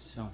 So,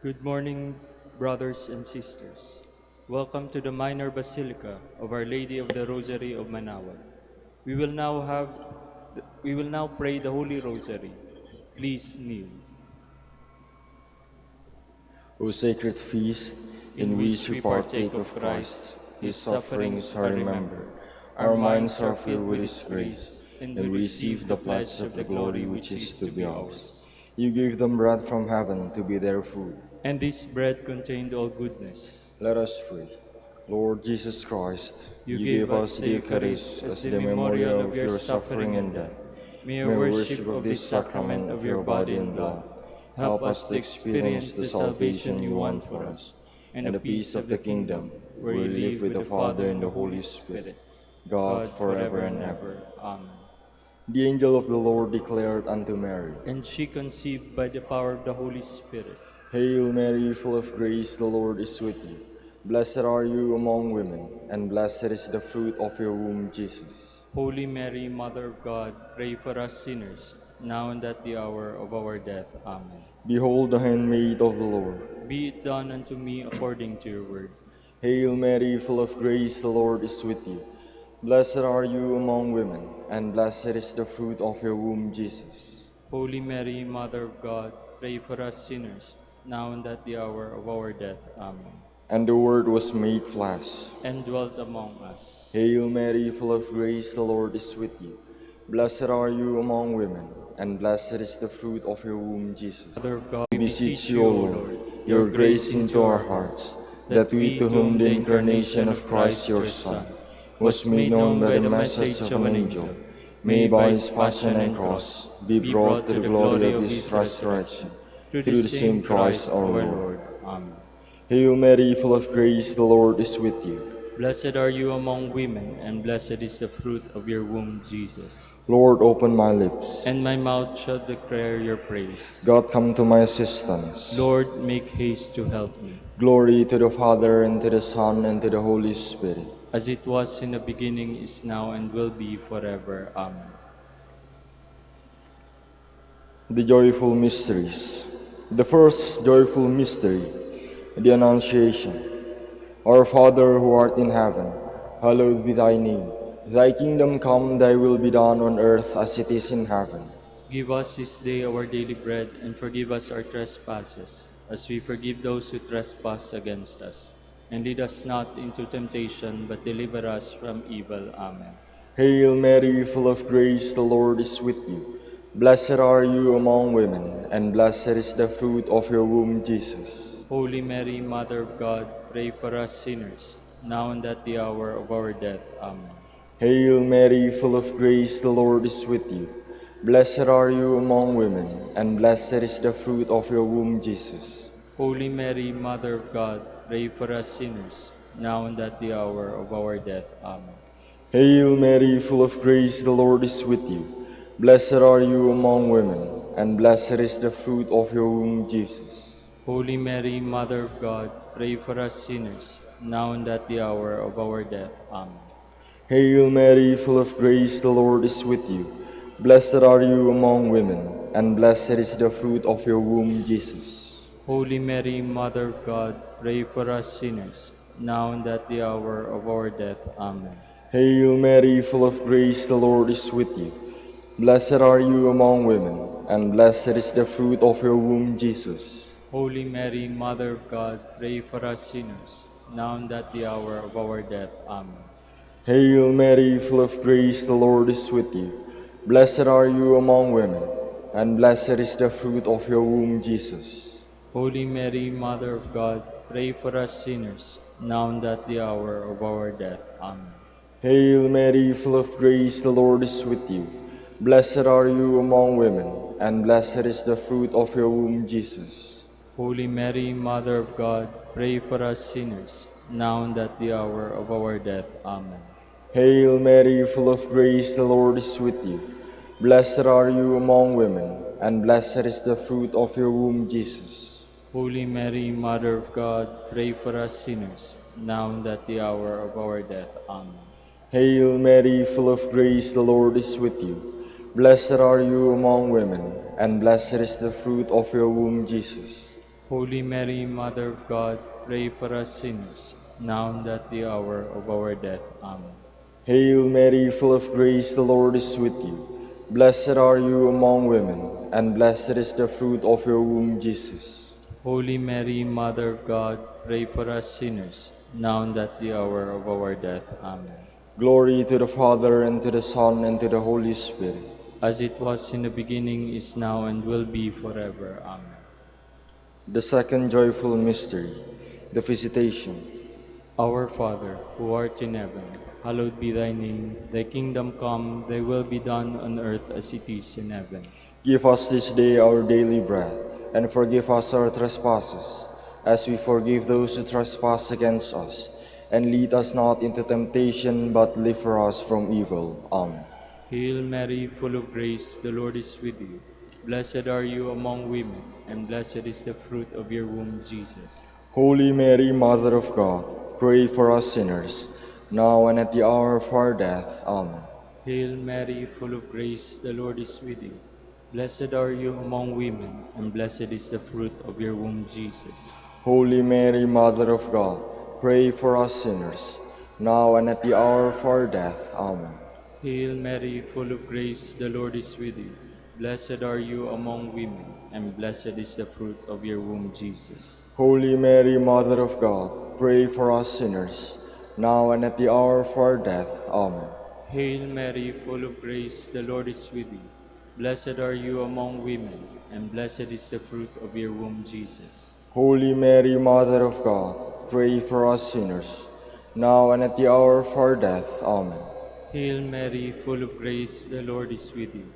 Good morning, brothers and sisters. Welcome to the Minor Basilica of Our Lady of the Rosary of Manaoag. We will now have we will now pray the Holy Rosary. Please kneel. O sacred feast, In in which which we we partake partake of of Christ, His sufferings sufferings are remembered. Our minds are filled with His grace, and we receive the pledge of the glory which is to be ours. You give them bread from heaven to be their food. And this bread contained all goodness. Let us pray. Lord Jesus Christ, You you gave gave us us the the Eucharist Eucharist as as the the memorial memorial of of your your suffering suffering and and death. death. May May our our worship worship of of this this sacrament sacrament of of your your body body and and blood blood help us to experience the salvation you want for us, and the peace of the kingdom, where you live with the Father and the Holy Spirit, God God forever forever and and ever. ever. Amen. The angel of the Lord declared unto Mary, And she conceived by the power of the Holy Spirit. Hail Mary, full of grace, the Lord is with you. Blessed are you among women, and blessed is the fruit of your womb, Jesus. Holy Mary, Mother of God, pray for us sinners, now and at the hour of our death. Amen. Behold the handmaid of the Lord. Be it done unto me according to your word. Hail Mary, full of grace, the Lord is with you. Blessed are you among women, and blessed is the fruit of your womb, Jesus. Holy Mary, Mother of God, pray for us sinners, now and at the hour of our death. Amen. And the Word was made flesh. And dwelt among us. Hail Mary, full of grace, the Lord is with you. Blessed are you among women, and blessed is the fruit of your womb, Jesus. Mother of God, We we beseech beseech you, you, O O Lord, Lord, your grace into our hearts, that we, to whom the incarnation of Christ your Son was made known by the message of an angel, may by his passion and cross be brought to the glory of his resurrection, through the same Christ our Lord. Amen. Hail Mary, full of grace, the Lord is with you. Blessed are you among women, and blessed is the fruit of your womb, Jesus. Lord, open my lips. And my mouth shall declare your praise. God, come to my assistance. Lord, make haste to help me. Glory to the Father, and to the Son, and to the Holy Spirit. As it was in the beginning, is now, and will be forever. Amen. The joyful mysteries. The first joyful mystery, the Annunciation. Our Father who art in heaven, hallowed be thy name. Thy kingdom come, thy will be done on earth as it is in heaven. Give us this day our daily bread, and forgive us our trespasses, as we forgive those who trespass against us. And lead us not into temptation, but deliver us from evil. Amen. Hail Mary, full of grace, the Lord is with you. Blessed are you among women, and blessed is the fruit of your womb, Jesus. Holy Mary, Mother of God, pray for us sinners, now and at the hour of our death. Amen. Hail Mary, full of grace, the Lord is with you. Blessed are you among women, and blessed is the fruit of your womb, Jesus. Holy Mary, Mother of God, pray for us sinners, now and at the hour of our death. Amen. Hail Mary, full of grace, the Lord is with you. Blessed are you among women, and blessed is the fruit of your womb, Jesus. Holy Mary, Mother of God, pray for us sinners, now and at the hour of our death. Amen. Hail Mary, full of grace, the Lord is with you. Blessed are you among women, and blessed is the fruit of your womb, Jesus. Holy Mary, Mother of God, pray for us sinners, now and at the hour of our death. Amen. Hail Mary, full of grace, the Lord is with you. Blessed are you among women, and blessed is the fruit of your womb, Jesus. Holy Mary, Mother of God, pray for us sinners, now and at the hour of our death. Amen. Hail Mary, full of grace, the Lord is with you. Blessed are you among women, and blessed is the fruit of your womb, Jesus. Holy Mary, Mother of God, pray for us sinners, now and at the hour of our death. Amen. Hail Mary, full of grace, the Lord is with you. Blessed are you among women, and blessed is the fruit of your womb, Jesus. Holy Mary, Mother of God, pray for us sinners, now and at the hour of our death. Amen. Hail Mary, full of grace, the Lord is with you. Blessed are you among women, and blessed is the fruit of your womb, Jesus. Holy Mary, Mother of God, pray for us sinners, now and at the hour of our death. Amen. Hail Mary, full of grace, the Lord is with you. Blessed are you among women, and blessed is the fruit of your womb, Jesus. Holy Mary, Mother of God, pray for us sinners, now and at the hour of our death. Amen. Hail Mary, full of grace, the Lord is with you. Blessed are you among women, and blessed is the fruit of your womb, Jesus. Holy Mary, Mother of God, pray for us sinners, now and at the hour of our death. Amen. Glory to the Father, and to the Son, and to the Holy Spirit. As it was in the beginning, is now, and will be forever. Amen. The second joyful mystery, the Visitation. Our Father, who art in heaven, hallowed be thy name. Thy kingdom come, thy will be done on earth as it is in heaven. Give us this day our daily bread, and forgive us our trespasses, as we forgive those who trespass against us. And lead us not into temptation, but deliver us from evil. Amen. Hail Mary, full of grace, the Lord is with you. Blessed are you among women, and blessed is the fruit of your womb, Jesus. Holy Mary, Mother of God, pray for us sinners, now and at the hour of our death. Amen. Hail Mary, full of grace, the Lord is with you. Blessed are you among women, and blessed is the fruit of your womb, Jesus. Holy Mary, Mother of God, pray for us sinners, now and at the hour of our death. Amen. Hail Mary, full of grace, the Lord is with you. Blessed are you among women, and blessed is the fruit of your womb, Jesus. Holy Mary, Mother of God, pray for us sinners, now and at the hour of our death. Amen. Hail Mary, full of grace, the Lord is with you. Blessed are you among women, and blessed is the fruit of your womb, Jesus. Holy Mary, Mother of God, pray for us sinners, now and at the hour of our death. Amen. Hail Mary, full of grace, the Lord is with you.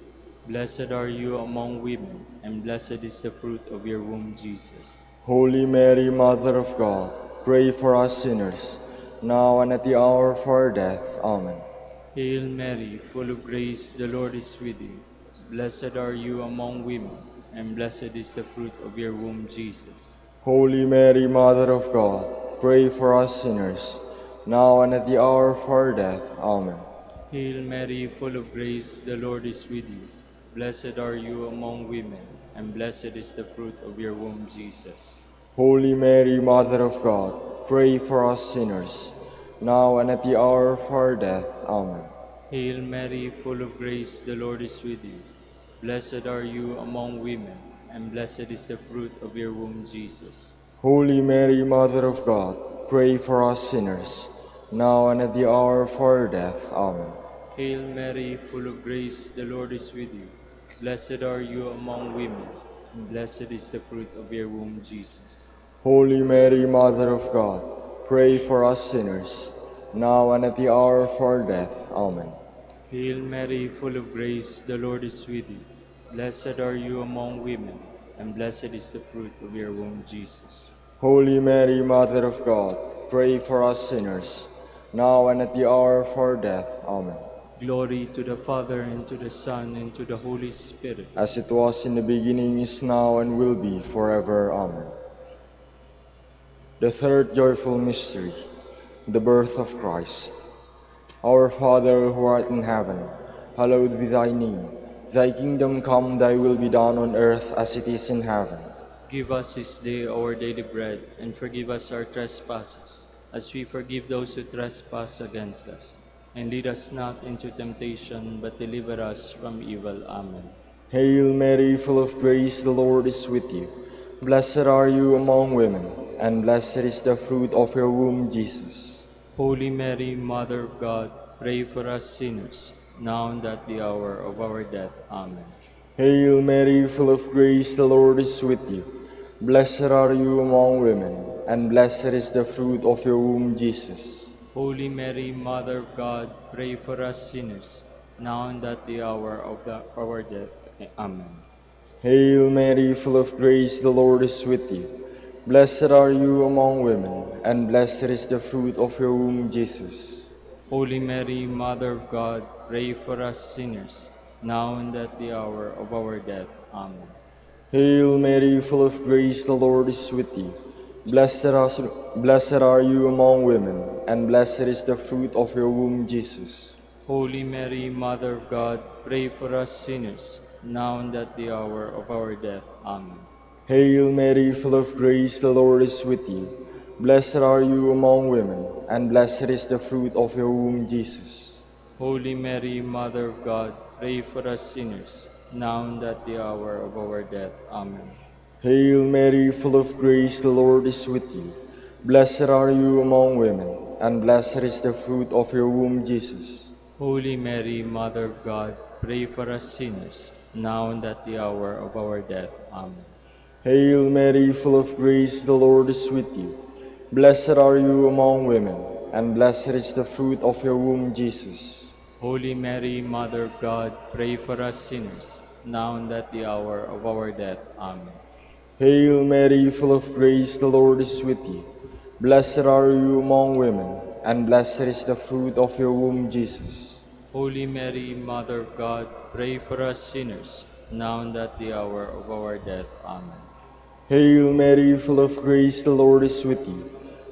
Blessed are you among women, and blessed is the fruit of your womb, Jesus. Holy Mary, Mother of God, pray for us sinners, now and at the hour of our death. Amen. Hail Mary, full of grace, the Lord is with you. Blessed are you among women, and blessed is the fruit of your womb, Jesus. Holy Mary, Mother of God, pray for us sinners, now and at the hour of our death. Amen. Hail Mary, full of grace, the Lord is with you. Blessed are you among women, and blessed is the fruit of your womb, Jesus. Holy Mary, Mother of God, pray for us sinners, now and at the hour of our death. Amen. Hail Mary, full of grace, the Lord is with you. Blessed are you among women, and blessed is the fruit of your womb, Jesus. Holy Mary, Mother of God, pray for us sinners, now and at the hour of our death. Amen. Hail Mary, full of grace, the Lord is with you. Blessed are you among women, and blessed is the fruit of your womb, Jesus. Holy Mary, Mother of God, pray for us sinners, now and at the hour of our death. Amen. Hail Mary, full of grace, the Lord is with you. Blessed are you among women, and blessed is the fruit of your womb, Jesus. Holy Mary, Mother of God, pray for us sinners, now and at the hour of our death. Amen. Glory to the Father, and to the Son, and to the Holy Spirit. As it was in the beginning, is now, and will be forever. Amen. The third joyful mystery, the birth of Christ. Our Father, who art in heaven, hallowed be thy name. Thy kingdom come, thy will be done on earth as it is in heaven. Give us this day our daily bread, and forgive us our trespasses, as we forgive those who trespass against us. And lead us not into temptation, but deliver us from evil. Amen. Hail Mary, full of grace, the Lord is with you. Blessed are you among women, and blessed is the fruit of your womb, Jesus. Holy Mary, Mother of God, pray for us sinners, now and at the hour of our death. Amen. Hail Mary, full of grace, the Lord is with you. Blessed are you among women, and blessed is the fruit of your womb, Jesus. Holy Mary, Mother of God, pray for us sinners, now and at the hour of our death. Amen. Hail Mary, full of grace, the Lord is with you. Blessed are you among women, and blessed is the fruit of your womb, Jesus. Holy Mary, Mother of God, pray for us sinners, now and at the hour of our death. Amen. Hail Mary, full of grace, the Lord is with you. Blessed are you among women, and blessed is the fruit of your womb, Jesus. Holy Mary, Mother of God, pray for us sinners, now and at the hour of our death. Amen. Hail Mary, full of grace, the Lord is with you. Blessed are you among women, and blessed is the fruit of your womb, Jesus. Holy Mary, Mother of God, pray for us sinners, now and at the hour of our death. Amen. Hail Mary, full of grace, the Lord is with you. Blessed are you among women, and blessed is the fruit of your womb, Jesus. Holy Mary, Mother of God, pray for us sinners, now and at the hour of our death. Amen. Hail Mary, full of grace, the Lord is with you. Blessed are you among women, and blessed is the fruit of your womb, Jesus. Holy Mary, Mother of God, pray for us sinners, now and at the hour of our death. Amen. Hail Mary, full of grace, the Lord is with you. Blessed are you among women, and blessed is the fruit of your womb, Jesus. Holy Mary, Mother of God, pray for us sinners, now and at the hour of our death. Amen. Hail Mary, full of grace, the Lord is with you.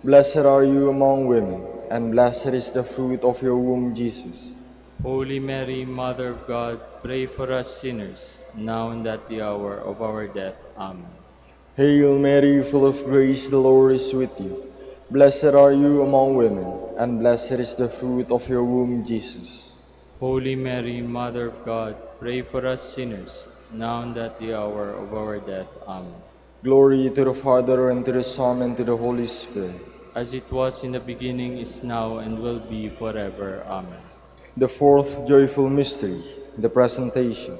Blessed are you among women, and blessed is the fruit of your womb, Jesus. Holy Mary, Mother of God, pray for us sinners, now and at the hour of our death. Amen. Hail Mary, full of grace, the Lord is with you. Blessed are you among women, and blessed is the fruit of your womb, Jesus. Holy Mary, Mother of God, pray for us sinners, now and at the hour of our death. Amen. Glory to the Father, and to the Son, and to the Holy Spirit. As it was in the beginning, is now, and will be forever. Amen. The fourth joyful mystery, the Presentation.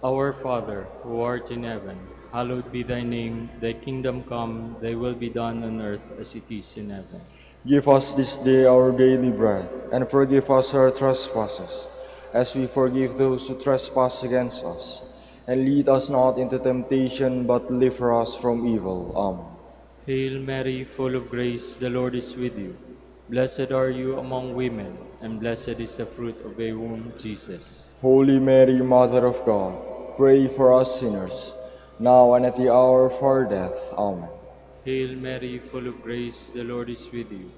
Our Father, who art in heaven, hallowed be thy name. Thy kingdom come, thy will be done on earth as it is in heaven. Give us this day our daily bread, and forgive us our trespasses, as we forgive those who trespass against us. And lead us not into temptation, but deliver us from evil. Amen. Hail Mary, full of grace, the Lord is with you. Blessed are you among women, and blessed is the fruit of thy womb, Jesus. Holy Mary, Mother of God, pray for us sinners, now and at the hour of our death. Amen. Hail Mary, full of grace, the Lord is with you.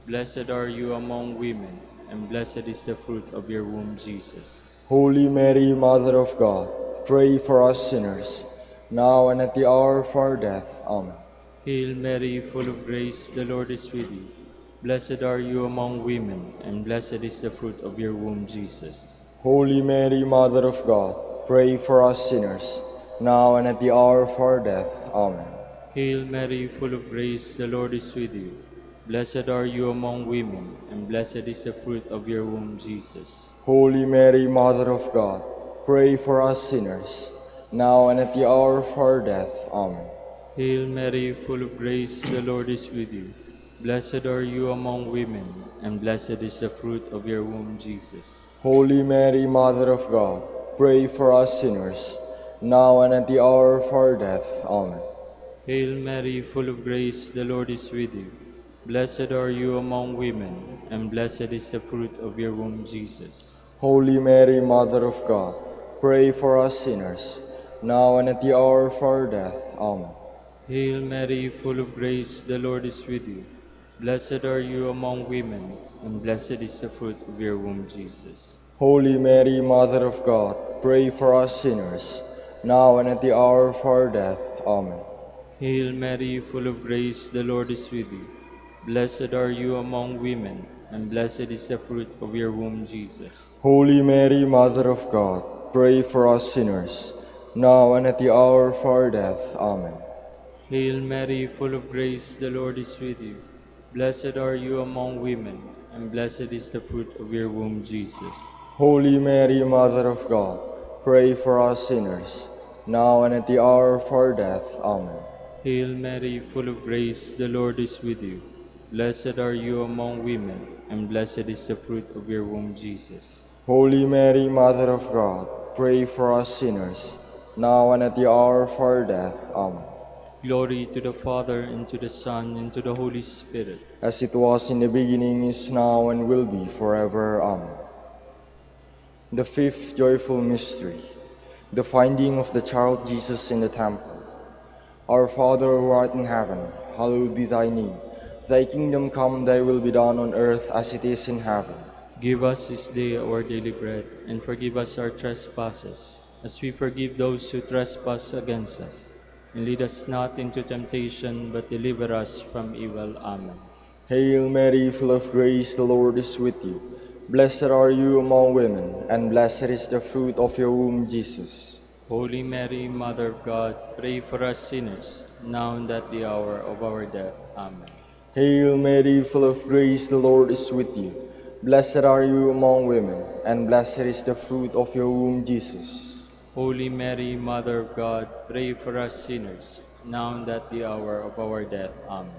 Blessed are you among women, and blessed is the fruit of your womb, Jesus. Holy Mary, Mother of God, pray for us sinners, now and at the hour of our death. Amen. Hail Mary, full of grace, the Lord is with you. Blessed are you among women, and blessed is the fruit of your womb, Jesus. Holy Mary, Mother of God, pray for us sinners, now and at the hour of our death. Amen. Hail Mary, full of grace, the Lord is with you. Blessed are you among women, and blessed is the fruit of your womb, Jesus. Holy Mary, Mother of God, pray for us sinners, now and at the hour of our death. Amen. Hail Mary, full of grace, the Lord is with you. Blessed are you among women, and blessed is the fruit of your womb, Jesus. Holy Mary, Mother of God, pray for us sinners, now and at the hour of our death. Amen. Hail Mary, full of grace, the Lord is with you. Blessed are you among women, and blessed is the fruit of your womb, Jesus. Holy Mary, Mother of God, pray for us sinners, now and at the hour of our death. Amen. Hail Mary, full of grace, the Lord is with you. Blessed are you among women, and blessed is the fruit of your womb, Jesus. Holy Mary, Mother of God, pray for us sinners, now and at the hour of our death. Amen. Hail Mary, full of grace, the Lord is with you. Blessed are you among women, and blessed is the fruit of your womb, Jesus. Holy Mary, Mother of God, pray for us sinners, now and at the hour of our death. Amen. Hail Mary, full of grace, the Lord is with you. Blessed are you among women, and blessed is the fruit of your womb, Jesus. Holy Mary, Mother of God, pray for us sinners, now and at the hour of our death. Amen. Hail Mary, full of grace, the Lord is with you. Blessed are you among women, and blessed is the fruit of your womb, Jesus. Holy Mary, Mother of God, pray for us sinners, now and at the hour of our death. Amen. Glory to the Father, and to the Son, and to the Holy Spirit. As it was in the beginning, is now, and will be forever. Amen. The fifth joyful mystery, the finding of the child Jesus in the temple. Our Father who art in heaven, hallowed be thy name. Thy kingdom come, thy will be done on earth as it is in heaven. Give us this day our daily bread, and forgive us our trespasses, as we forgive those who trespass against us. And lead us not into temptation, but deliver us from evil. Amen. Hail Mary, full of grace, the Lord is with you. Blessed are you among women, and blessed is the fruit of your womb, Jesus. Holy Mary, Mother of God, pray for us sinners, now and at the hour of our death. Amen. Hail Mary, full of grace, the Lord is with you. Blessed are you among women, and blessed is the fruit of your womb, Jesus. Holy Mary, Mother of God, pray for us sinners, now and at the hour of our death. Amen.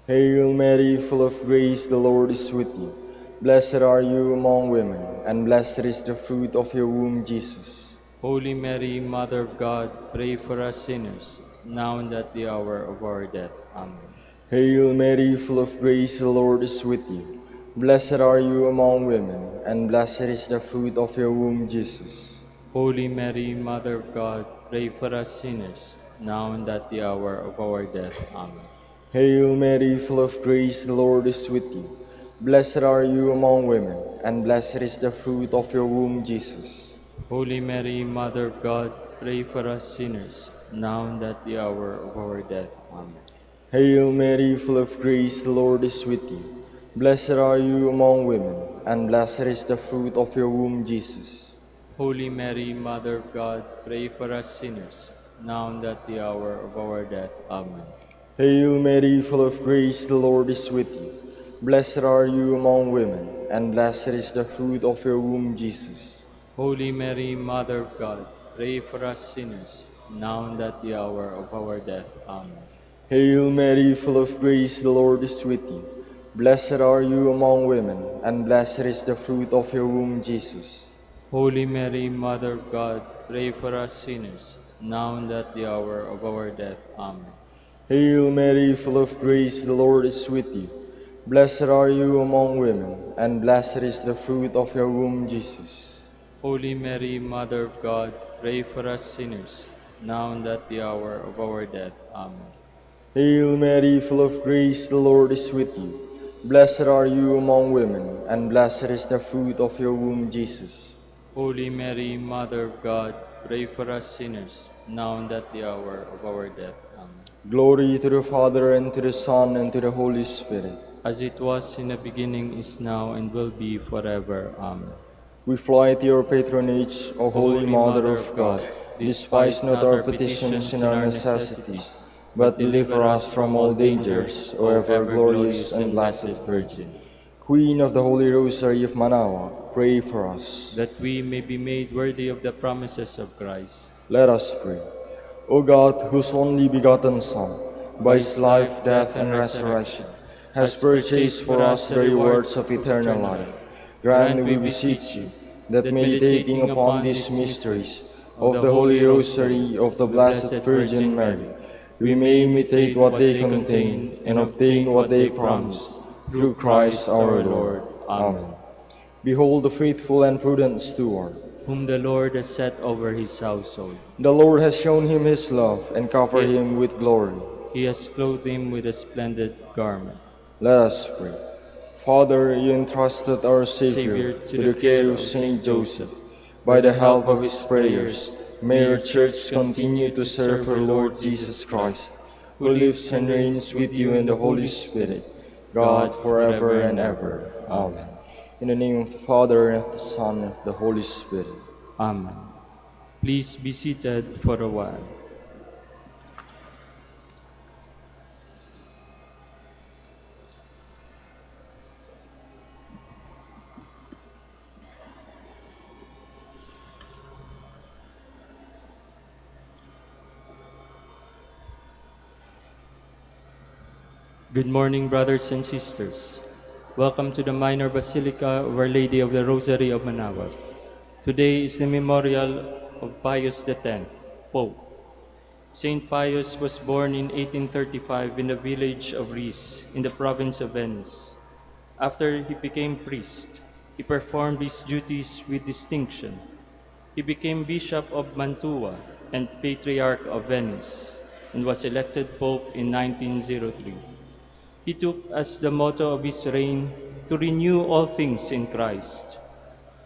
Hail Mary, full of grace, the Lord is with you. Blessed are you among women, and blessed is the fruit of your womb, Jesus. Holy Mary, Mother of God, pray for us sinners, now and at the hour of our death. Amen. Hail Mary, full of grace, the Lord is with you. Blessed are you among women, and blessed is the fruit of your womb, Jesus. Holy Mary, Mother of God, pray for us sinners, now and at the hour of our death. Amen. Hail Mary, full of grace, the Lord is with you. Blessed are you among women, and blessed is the fruit of your womb, Jesus. Holy Mary, Mother of God, pray for us sinners, now and at the hour of our death. Amen. Hail Mary, full of grace, the Lord is with you. Blessed are you among women, and blessed is the fruit of your womb, Jesus. Holy Mary, Mother of God, pray for us sinners, now and at the hour of our death. Amen. Hail Mary, full of grace, the Lord is with you. Blessed are you among women, and blessed is the fruit of your womb, Jesus. Holy Mary, Mother of God, pray for us sinners, now and at the hour of our death. Amen. Hail Mary, full of grace, the Lord is with you. Blessed are you among women, and blessed is the fruit of your womb, Jesus. Holy Mary, Mother of God, pray for us sinners, now and at the hour of our death. Amen. Hail Mary, full of grace, the Lord is with you. Blessed are you among women, and blessed is the fruit of your womb, Jesus. Holy Mary, Mother of God, pray for us sinners, now and at the hour of our death. Amen. Hail Mary, full of grace, the Lord is with you. Blessed are you among women, and blessed is the fruit of your womb, Jesus. Holy Mary, Mother of God, pray for us sinners, now and at the hour of our death. Amen. Glory to the Father, and to the Son, and to the Holy Spirit. As it was in the beginning, is now, and will be forever. Amen. We fly to your patronage, O Holy Mother of God. Despise not our petitions and our necessities, but deliver us from all dangers, O ever glorious and blessed Virgin. Queen of the Holy Rosary of Manaoag, pray for us. That we may be made worthy of the promises of Christ. Let us pray. O God, whose only begotten Son, by his life, death, and resurrection, has purchased for us the rewards of eternal life, grant, we beseech you, that meditating upon these mysteries of the Holy Rosary of the Blessed Virgin Mary, we may imitate what they contain and obtain what they promise, through Christ our Lord. Amen. Behold the faithful and prudent steward, whom the Lord has set over his household. the Lord has shown him his love and covered him with glory. He has clothed him with a splendid garment. Let us pray. Father, you entrusted our Savior to the care of Saint Joseph. By the help of his prayers, may your Church continue to serve her Lord Jesus Christ, who lives and reigns with you in the Holy Spirit, God forever and ever. Amen. In the name of the Father, and of the Son, and of the Holy Spirit. Amen. Please be seated for a while. Good morning, brothers and sisters. Welcome to the Minor Basilica of Our Lady of the Rosary of Manaoag. Today is the memorial of Pius X, Pope. Saint Pius was born in 1835 in the village of Ries in the province of Venice. After he became priest, he performed his duties with distinction. He became Bishop of Mantua and Patriarch of Venice, and was elected Pope in 1903. He took as the motto of his reign to renew all things in Christ.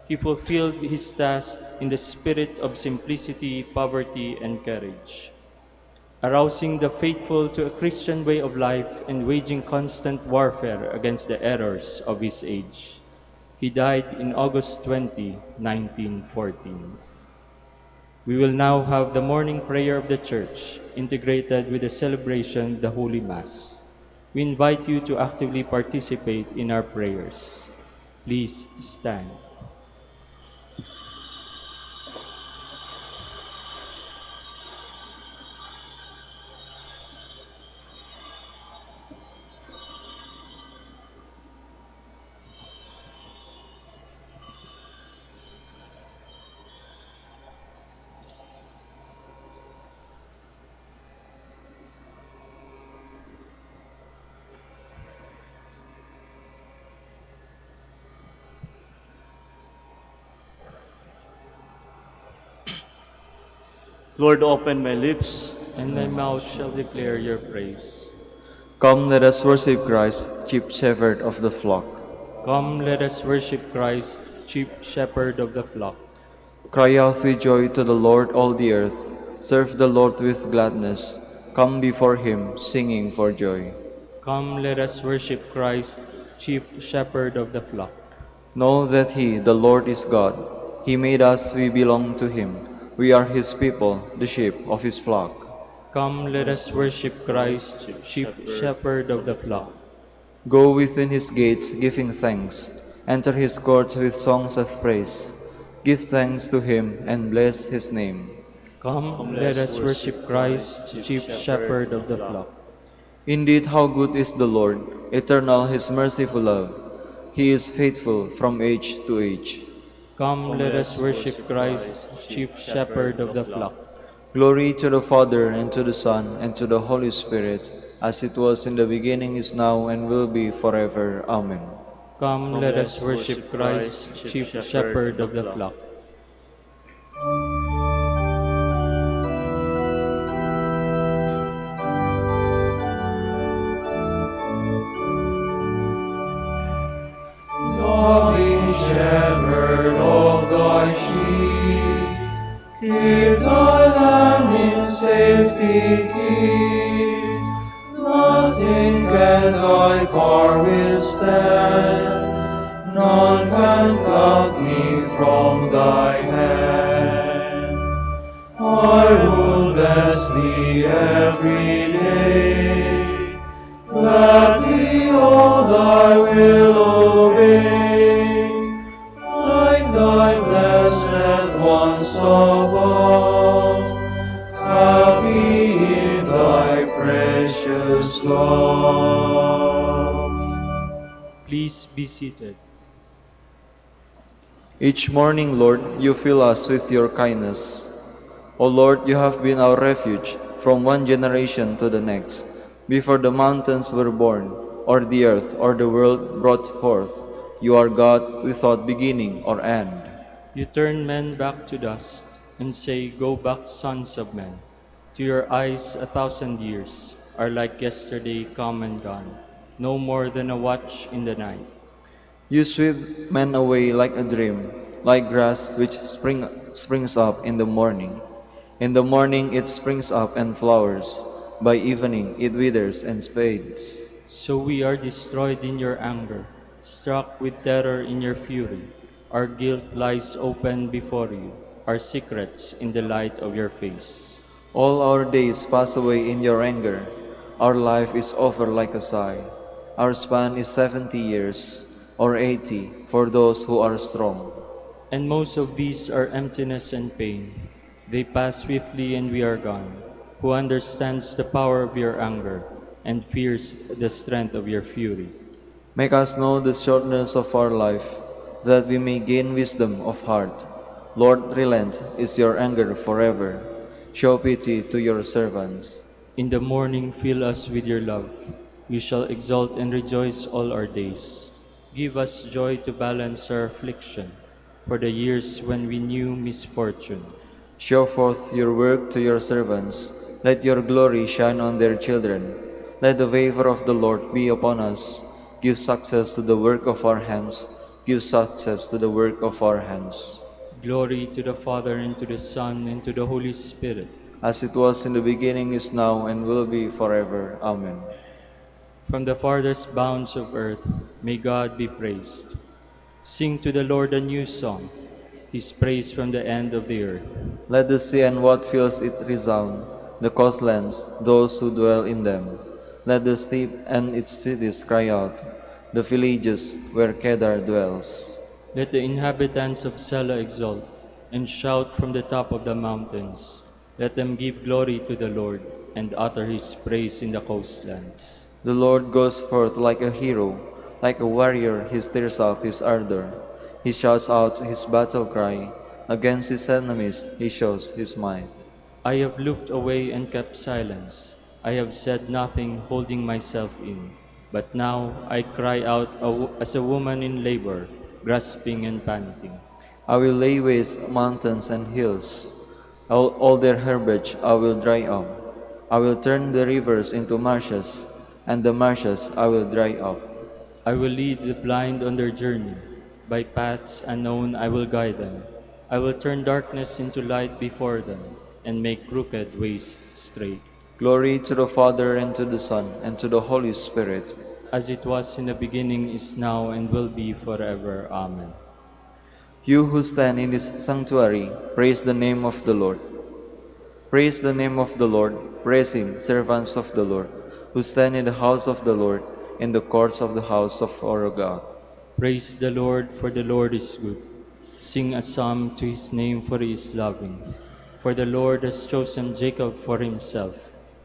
He fulfilled his task in the spirit of simplicity, poverty, and courage. arousing the faithful to a Christian way of life and waging constant warfare against the errors of his age. He died in August 20, 1914. We will now have the morning prayer of the Church, integrated with the celebration of the Holy Mass. We invite you to actively participate in our prayers. Please stand. Lord, open my lips. And my mouth shall declare your praise. Come, let us worship Christ, chief shepherd of the flock. Come, let us worship Christ, chief shepherd of the flock. Cry out with joy to the Lord, all the earth. Serve the Lord with gladness. Come before him, singing for joy. Come, let us worship Christ, chief shepherd of the flock. Know that he, the Lord, is God. He made us, we belong to him. We are his people, the sheep of his flock. Come, let us worship Christ, chief shepherd of the flock. Go within his gates, giving thanks. Enter his courts with songs of praise. Give thanks to him and bless his name. Come, let us worship Christ, chief shepherd of the flock. Indeed, how good is the Lord, eternal his merciful love. He is faithful from age to age. Come, let us worship Christ, chief shepherd of the flock. Glory to the Father, and to the Son, and to the Holy Spirit, as it was in the beginning, is now, and will be forever. Amen. Come, let us worship Christ, chief shepherd of the flock. Loving shepherd of thy sheep, keep thy lamb in safety keep. Nothing can thy power withstand, none can pluck me from thy hand. I will bless thee every day, gladly all thy will obey, like thy blessed ones above, happy in thy precious love. Please be seated. Each morning, Lord, you fill us with your kindness. O Lord, you have been our refuge from one generation to the next. Before the mountains were born, or the earth or the world brought forth, you are God without beginning or end. You turn men back to dust and say, Go back, sons of men. To your eyes 1,000 years are like yesterday come and gone, no more than a watch in the night. You sweep men away like a dream, like grass which springs up in the morning. In the morning it springs up and flowers. By evening it withers and fades. So we are destroyed in your anger, struck with terror in your fury. Our guilt lies open before you, our secrets in the light of your face. All our days pass away in your anger. Our life is over like a sigh. Our span is 70 years, or 80 for those who are strong. And most of these are emptiness and pain. They pass swiftly and we are gone. Who understands the power of your anger and fears the strength of your fury? Make us know the shortness of our life, that we may gain wisdom of heart. Lord, relent, is your anger forever. Show pity to your servants. In the morning fill us with your love. We shall exult and rejoice all our days. Give us joy to balance our affliction, for the years when we knew misfortune. Show forth your work to your servants. Let your glory shine on their children. Let the favor of the Lord be upon us. Give success to the work of our hands. Give success to the work of our hands. Glory to the Father, and to the Son, and to the Holy Spirit. as it was in the beginning, is now, and will be forever. Amen. From the farthest bounds of earth, may God be praised. Sing to the Lord a new song, His praise from the end of the earth. Let the sea and what fills it resound, the coastlands, those who dwell in them. Let the steep and its cities cry out, the villages where Kedar dwells. Let the inhabitants of Sela exult and shout from the top of the mountains. Let them give glory to the Lord and utter His praise in the coastlands. The Lord goes forth like a hero, like a warrior he stirs up his ardor. He shouts out his battle cry, against his enemies he shows his might. I have looked away and kept silence. I have said nothing, holding myself in. But now I cry out as a woman in labor, grasping and panting. I will lay waste mountains and hills. All their herbage I will dry up. I will turn the rivers into marshes, and the marshes I will dry up. I will lead the blind on their journey. By paths unknown I will guide them. I will turn darkness into light before them, and make crooked ways straight. Glory to the Father, and to the Son, and to the Holy Spirit. As it was in the beginning, is now, and will be forever. Amen. You who stand in this sanctuary, praise the name of the Lord. Praise the name of the Lord. Praise Him, servants of the Lord, who stand in the house of the Lord, in the courts of the house of our God. Praise the Lord, for the Lord is good. Sing a psalm to His name, for He is loving. For the Lord has chosen Jacob for Himself,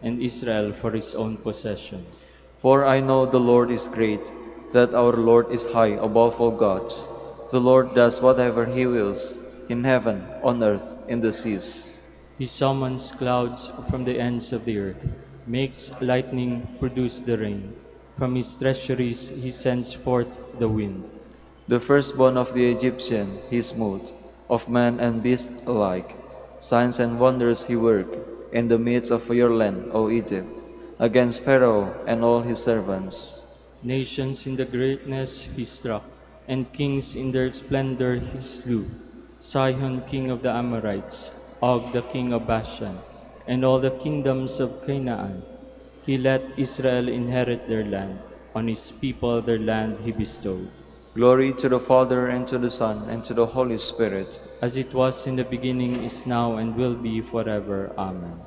and Israel for His own possession. For I know the Lord is great, that our Lord is high above all gods. The Lord does whatever He wills, in heaven, on earth, in the seas. He summons clouds from the ends of the earth, makes lightning produce the rain. From His treasuries He sends forth the wind. The firstborn of the Egyptian He smote, of man and beast alike. Signs and wonders He worked in the midst of your land, O Egypt, against Pharaoh and all his servants. Nations in the greatness He struck, and kings in their splendor He slew. Sihon, king of the Amorites, Og, the king of Bashan, and all the kingdoms of Canaan. He let Israel inherit their land. On His people their land He bestowed. Glory to the Father, and to the Son, and to the Holy Spirit. As it was in the beginning, is now, and will be forever. Amen.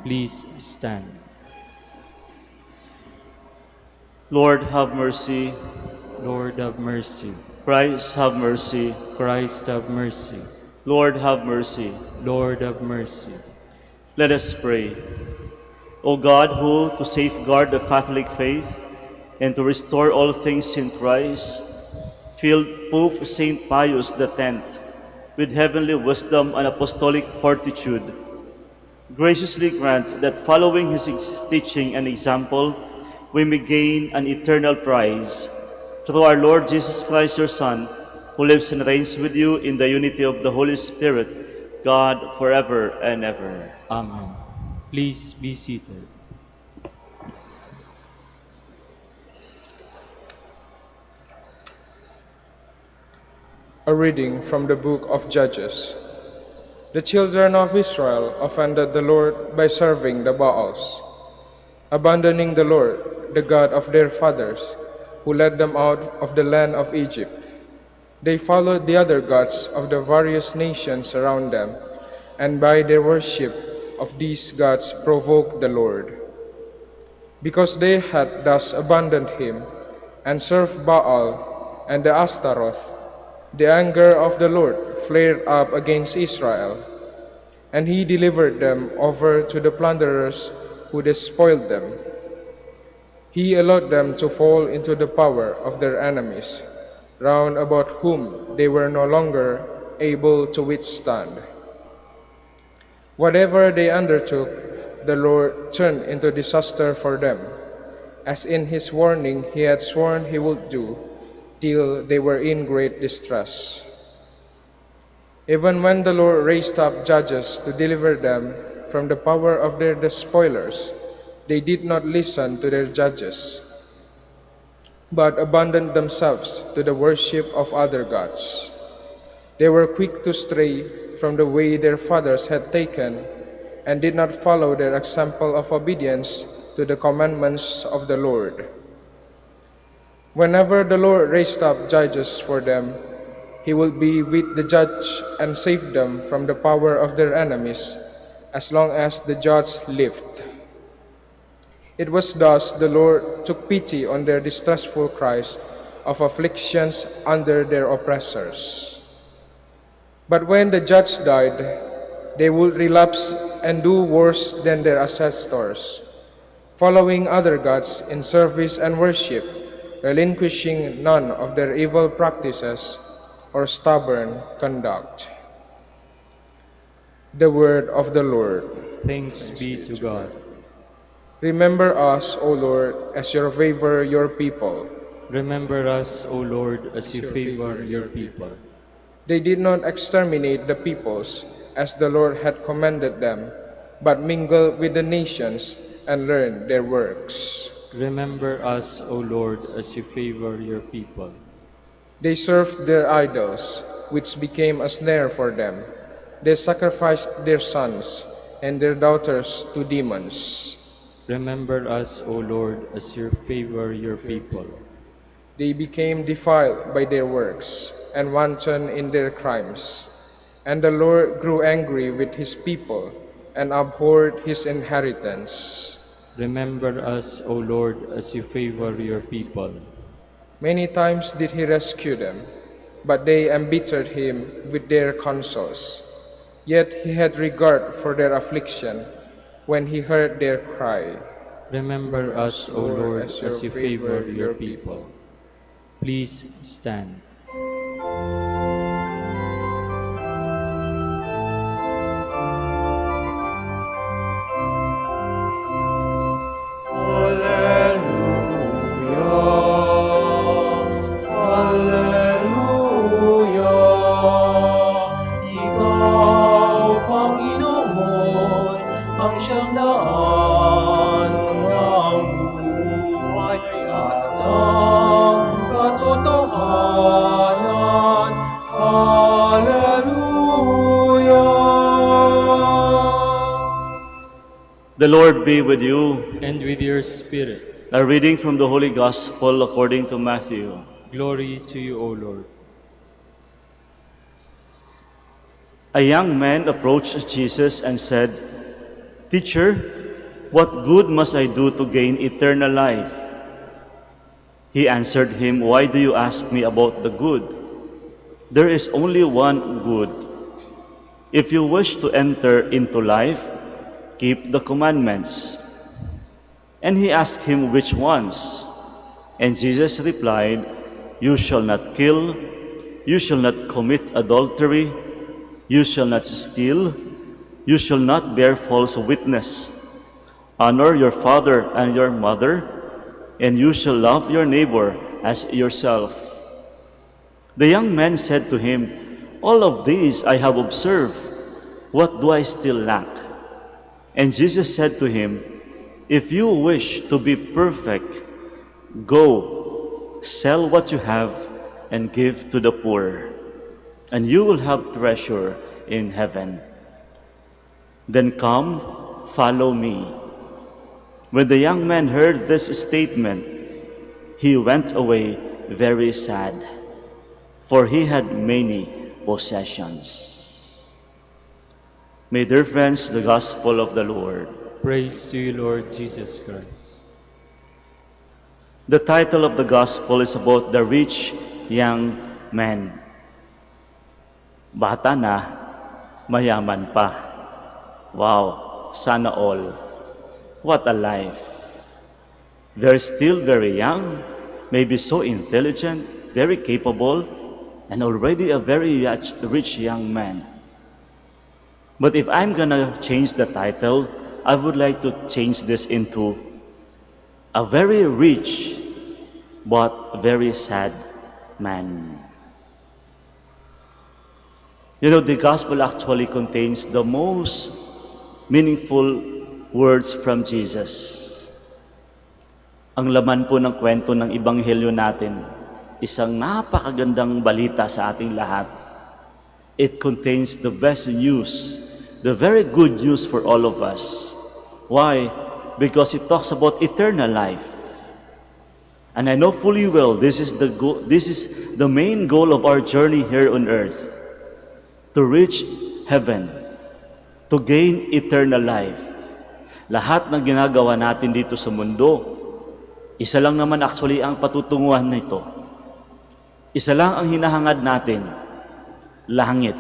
Please stand. Lord, have mercy. Lord, have mercy. Christ, have mercy. Christ, have mercy. Lord, have mercy. Lord, have mercy. Let us pray. O God, who, to safeguard the Catholic faith and to restore all things in Christ, filled Pope St. Pius X with heavenly wisdom and apostolic fortitude, graciously grant that following his teaching and example, we may gain an eternal prize. Through our Lord Jesus Christ, your Son, who lives and reigns with you in the unity of the Holy Spirit, God, forever and ever. Amen. Please be seated. A reading from the book of Judges. The children of Israel offended the Lord by serving the Baals, abandoning the Lord, the God of their fathers, who led them out of the land of Egypt. They followed the other gods of the various nations around them, and by their worship of these gods provoked the Lord. Because they had thus abandoned Him and served Baal and the Ashtaroth, the anger of the Lord flared up against Israel, and He delivered them over to the plunderers who despoiled them. He allowed them to fall into the power of their enemies, round about whom they were no longer able to withstand. Whatever they undertook, the Lord turned into disaster for them, as in His warning He had sworn He would do, till they were in great distress. Even when the Lord raised up judges to deliver them from the power of their despoilers, they did not listen to their judges, but abandoned themselves to the worship of other gods. They were quick to stray from the way their fathers had taken, and did not follow their example of obedience to the commandments of the Lord. Whenever the Lord raised up judges for them, he would be with the judge and save them from the power of their enemies, as long as the judge lived. It was thus the Lord took pity on their distressful cries of afflictions under their oppressors. But when the judge died, they would relapse and do worse than their ancestors, following other gods in service and worship, relinquishing none of their evil practices or stubborn conduct. The word of the Lord. Thanks be to God. Remember us, O Lord, as you favor your people. Remember us, O Lord, as you favor your people. They did not exterminate the peoples as the Lord had commanded them, but mingled with the nations and learned their works. Remember us, O Lord, as you favor your people. They served their idols, which became a snare for them. They sacrificed their sons and their daughters to demons. Remember us, O Lord, as you favor your people. They became defiled by their works and wanton in their crimes. And the Lord grew angry with his people and abhorred his inheritance. Remember us, O Lord, as you favor your people. Many times did he rescue them, but they embittered him with their counsels. Yet he had regard for their affliction when he heard their cry. Remember us, O Lord, as you favor your people. Please stand. The Lord be with you. And with your spirit. A reading from the Holy Gospel according to Matthew. Glory to you, O Lord. A young man approached Jesus and said, "Teacher, what good must I do to gain eternal life?" He answered him, "Why do you ask me about the good? There is only one good. If you wish to enter into life, keep the commandments." And he asked him, "Which ones?" And Jesus replied, "You shall not kill, you shall not commit adultery, you shall not steal, you shall not bear false witness, honor your father and your mother, and you shall love your neighbor as yourself." The young man said to him, "All of these I have observed. What do I still lack?" And Jesus said to him, "If you wish to be perfect, go, sell what you have and give to the poor, and you will have treasure in heaven. Then come, follow me." When the young man heard this statement, he went away very sad, for he had many possessions. May, dear friends, the gospel of the Lord. Praise to you, Lord Jesus Christ. The title of the gospel is about the rich young man. Bata na, mayaman pa. Wow, sana all. What a life. They're still very young, maybe so intelligent, very capable, and already a very rich young man. But if I'm gonna change the title, I would like to change this into a very rich but very sad man. You know, the gospel actually contains the most meaningful words from Jesus. Ang laman po ng kwento ng Ebanghelyo natin, isang napakagandang balita sa ating lahat. It contains the best news the very good news for all of us. Why? Because it talks about eternal life. And I know fully well this is the main goal of our journey here on earth, to reach heaven, to gain eternal life. Lahat ng ginagawa natin dito sa mundo, isa lang naman actually ang patutunguhan nito. Isa lang ang hinahangad natin, langit.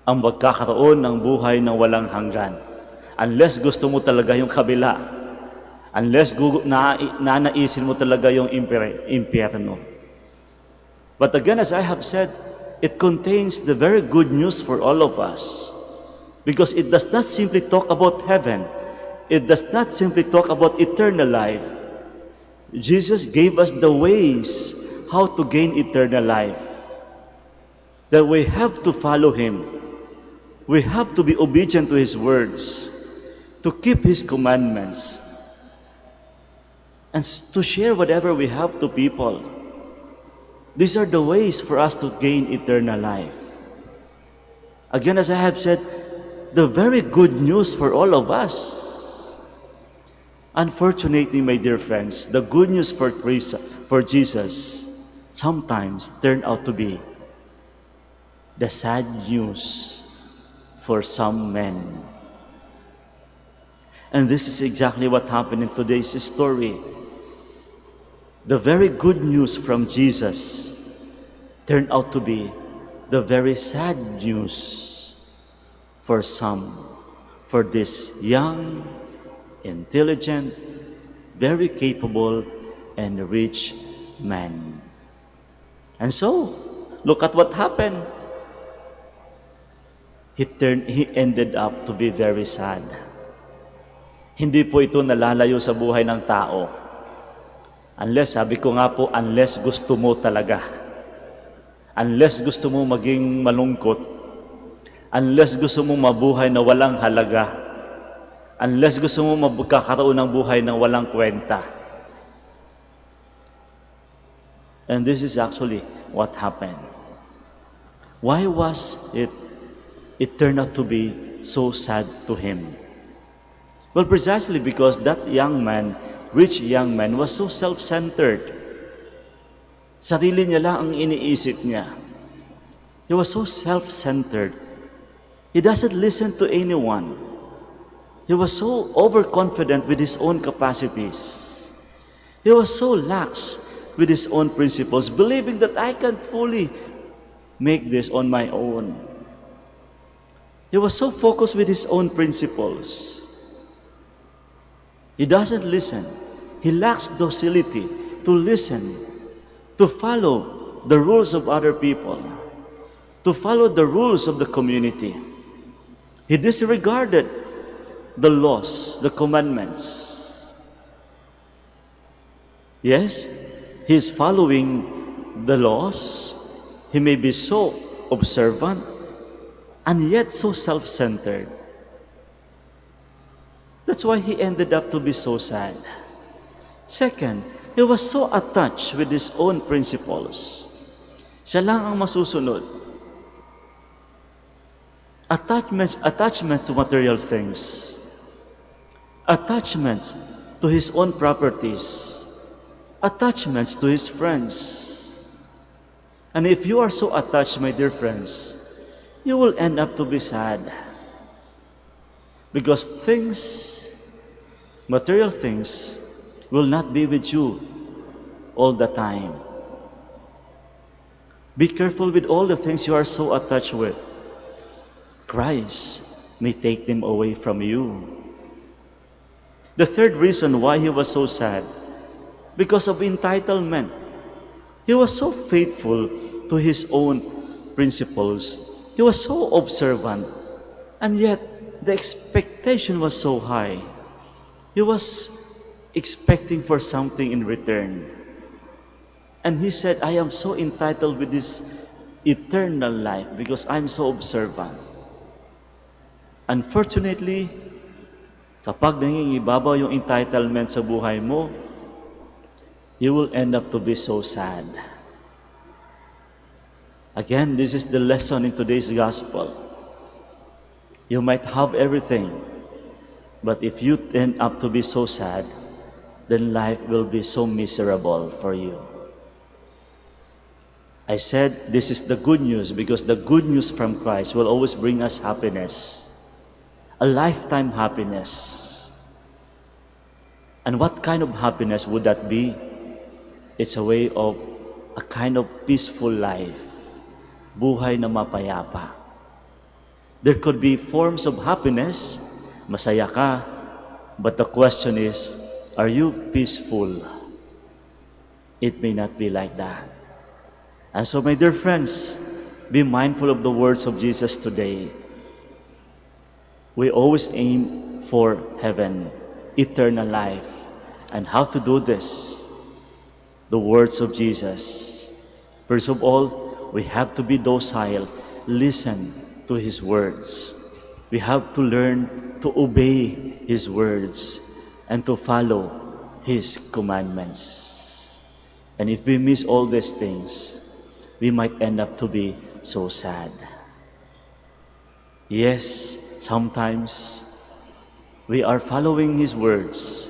Ang magkakaroon ng buhay na walang hanggan. Unless gusto mo talaga yung kabila. Unless nanaisin mo talaga yung impyerno. But again, as I have said, it contains the very good news for all of us. Because it does not simply talk about heaven. It does not simply talk about eternal life. Jesus gave us the ways how to gain eternal life. That we have to follow Him. We have to be obedient to His words, to keep His commandments, and to share whatever we have to people. These are the ways for us to gain eternal life. Again, as I have said, the very good news for all of us. Unfortunately, my dear friends, the good news for Jesus sometimes turn out to be the sad news for some men. And this is exactly what happened in today's story. The very good news from Jesus turned out to be the very sad news for some, for this young, intelligent, very capable, and rich man. And so, look at what happened. He ended up to be very sad. Hindi po ito nalalayo sa buhay ng tao. Unless, sabi ko nga po, unless gusto mo talaga. Unless gusto mo maging malungkot. Unless gusto mo mabuhay na walang halaga. Unless gusto mo magkakaroon ng buhay na walang kwenta. And this is actually what happened. Why was it turned out to be so sad to him? Well, precisely because that young man, rich young man, was so self-centered. Sarili niya lang ang iniisip niya. He was so self-centered. He doesn't listen to anyone. He was so overconfident with his own capacities. He was so lax with his own principles, believing that I can fully make this on my own. He was so focused with his own principles. He doesn't listen. He lacks docility to listen, to follow the rules of other people, to follow the rules of the community. He disregarded the laws, the commandments. Yes, he is following the laws. He may be so observant and yet so self-centered. That's why he ended up to be so sad. Second, he was so attached with his own principles. Siya lang ang masusunod. Attachment to material things. Attachment to his own properties. Attachments to his friends. And if you are so attached, my dear friends, you will end up to be sad. Because material things, will not be with you all the time. Be careful with all the things you are so attached with. Christ may take them away from you. The third reason why he was so sad, because of entitlement. He was so faithful to his own principles. He was so observant, and yet the expectation was so high. He was expecting for something in return. And he said, I am so entitled with this eternal life because I'm so observant. Unfortunately, kapag nangingibabaw yung entitlement sa buhay mo, you will end up to be so sad. Again, this is the lesson in today's gospel. You might have everything, but if you end up to be so sad, then life will be so miserable for you. I said this is the good news because the good news from Christ will always bring us happiness, a lifetime happiness. And what kind of happiness would that be? It's a way of a kind of peaceful life, buhay na mapayapa. There could be forms of happiness, masaya ka, but the question is, are you peaceful? It may not be like that. And so, my dear friends, be mindful of the words of Jesus today. We always aim for heaven, eternal life. And how to do this? The words of Jesus. First of all, we have to be docile, listen to His words. We have to learn to obey His words and to follow His commandments. And if we miss all these things, we might end up to be so sad. Yes, sometimes we are following His words,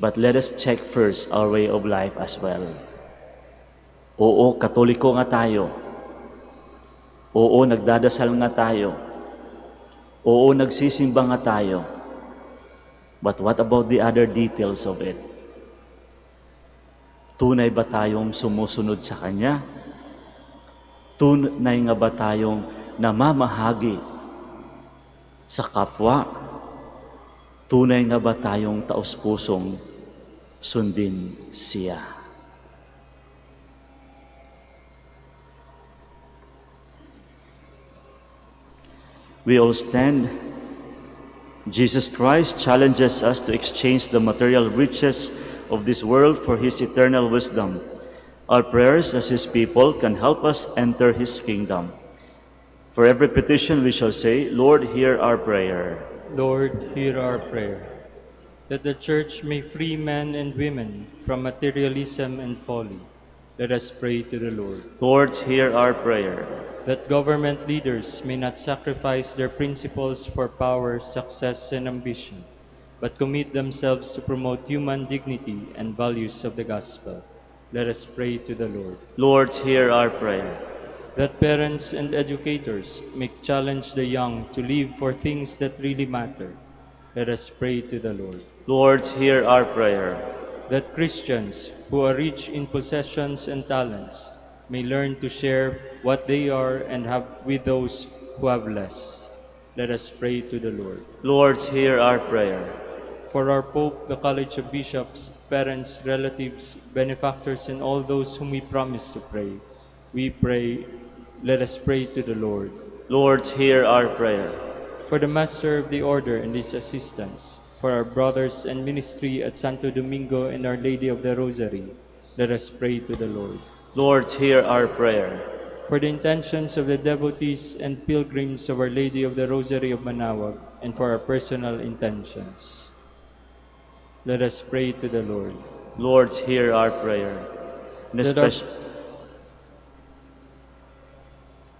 but let us check first our way of life as well. Oo, Katoliko nga tayo. Oo, nagdadasal nga tayo. Oo, nagsisimba nga tayo. But what about the other details of it? Tunay ba tayong sumusunod sa Kanya? Tunay nga ba tayong namamahagi sa kapwa? Tunay nga ba tayong taos-pusong sundin siya? We all stand. Jesus Christ challenges us to exchange the material riches of this world for His eternal wisdom. Our prayers as His people can help us enter His kingdom. For every petition we shall say, Lord, hear our prayer. Lord, hear our prayer. That the Church may free men and women from materialism and folly. Let us pray to the Lord. Lord, hear our prayer. That government leaders may not sacrifice their principles for power, success, and ambition, but commit themselves to promote human dignity and values of the gospel. Let us pray to the Lord. Lord, hear our prayer. That parents and educators may challenge the young to live for things that really matter. Let us pray to the Lord. Lord, hear our prayer. That Christians who are rich in possessions and talents may learn to share what they are and have with those who have less. Let us pray to the Lord. Lord, hear our prayer. For our Pope, the College of Bishops, parents, relatives, benefactors, and all those whom we promise to pray, we pray, let us pray to the Lord. Lord, hear our prayer. For the Master of the Order and his assistants, for our brothers and ministry at Santo Domingo and Our Lady of the Rosary, let us pray to the Lord. Lord, hear our prayer. For the intentions of the devotees and pilgrims of Our Lady of the Rosary of Manaoag, and for our personal intentions, let us pray to the Lord. Lord, hear our prayer. And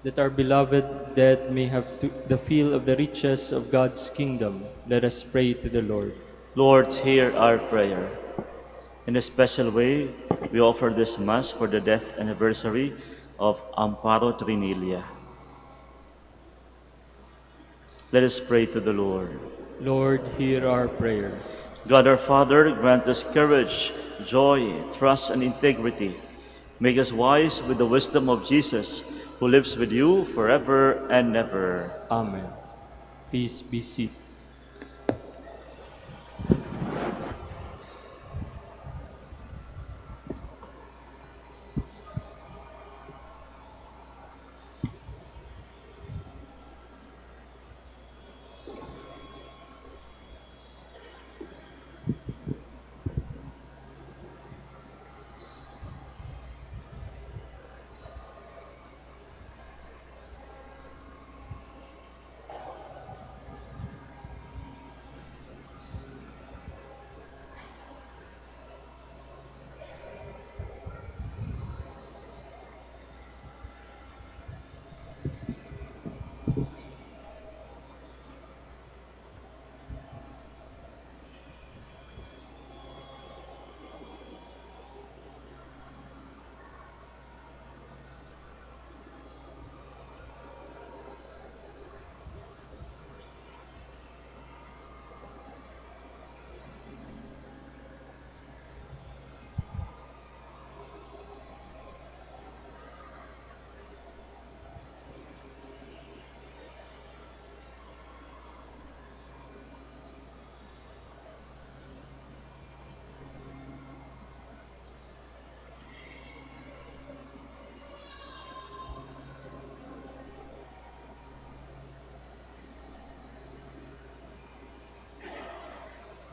That our beloved dead may have the feel of the riches of God's kingdom, let us pray to the Lord. Lord, hear our prayer. In a special way, we offer this Mass for the death anniversary of Amparo Trinilia. Let us pray to the Lord. Lord, hear our prayer. God our Father, grant us courage, joy, trust, and integrity. Make us wise with the wisdom of Jesus, who lives with you forever and ever. Amen. Please be seated.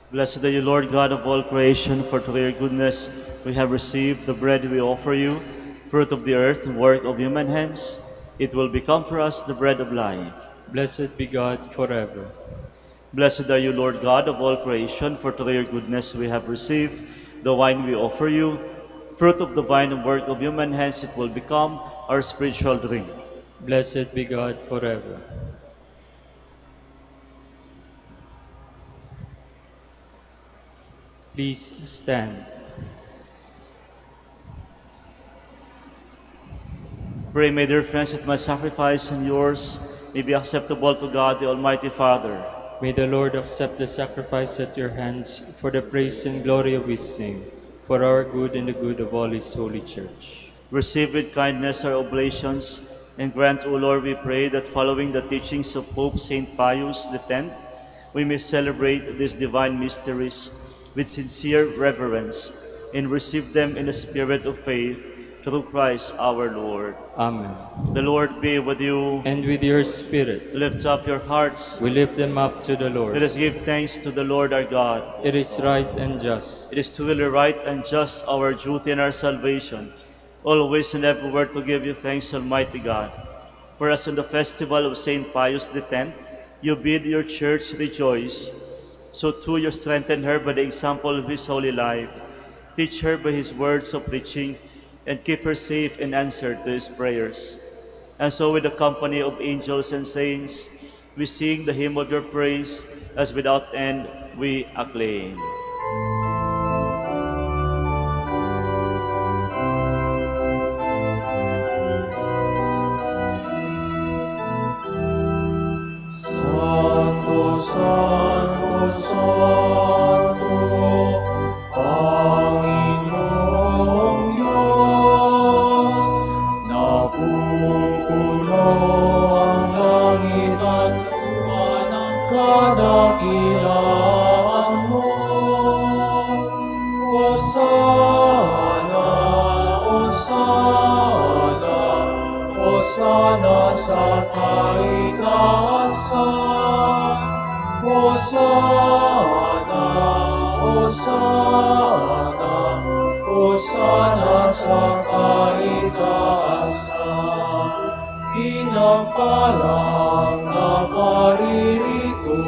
Blessed are you, Lord God of all creation, for through your goodness we have received the bread we offer you, fruit of the earth and work of human hands. It will become for us the bread of life. Blessed be God forever. Blessed are you, Lord God of all creation, for through your goodness we have received the wine we offer you, fruit of the vine and work of human hands. It will become our spiritual drink. Blessed be God forever. Please stand. Pray, my dear friends, that my sacrifice and yours may be acceptable to God, the Almighty Father. May the Lord accept the sacrifice at your hands for the praise and glory of his name, for our good and the good of all his holy church. Receive with kindness our oblations, and grant, O Lord, we pray, that following the teachings of Pope St. Pius X, we may celebrate these divine mysteries with sincere reverence and receive them in a spirit of faith through Christ our Lord. Amen. The Lord be with you. And with your spirit, Lift up your hearts. we lift them up to the Let Lord. us give thanks to the Lord our God. It is right and just. It is truly right and just, our duty and our salvation, always and everywhere to give you thanks, Almighty God. For as in the festival of St. Pius X, you bid your church rejoice, so too you strengthen her by the example of his holy life. Teach her by his words of preaching, and keep her safe in answer to his prayers. And so with the company of angels and saints, we sing the hymn of your praise, as without end we acclaim. Santo, Santo, Santo, Panginoong Diyos, napupuno ang langit at lupa ng kadakilaan mo. Hosana, Hosana, Hosana sa kaitaasan. Hosana, Hosana, Hosana sa kaitaasan. Pinagpalang na paririto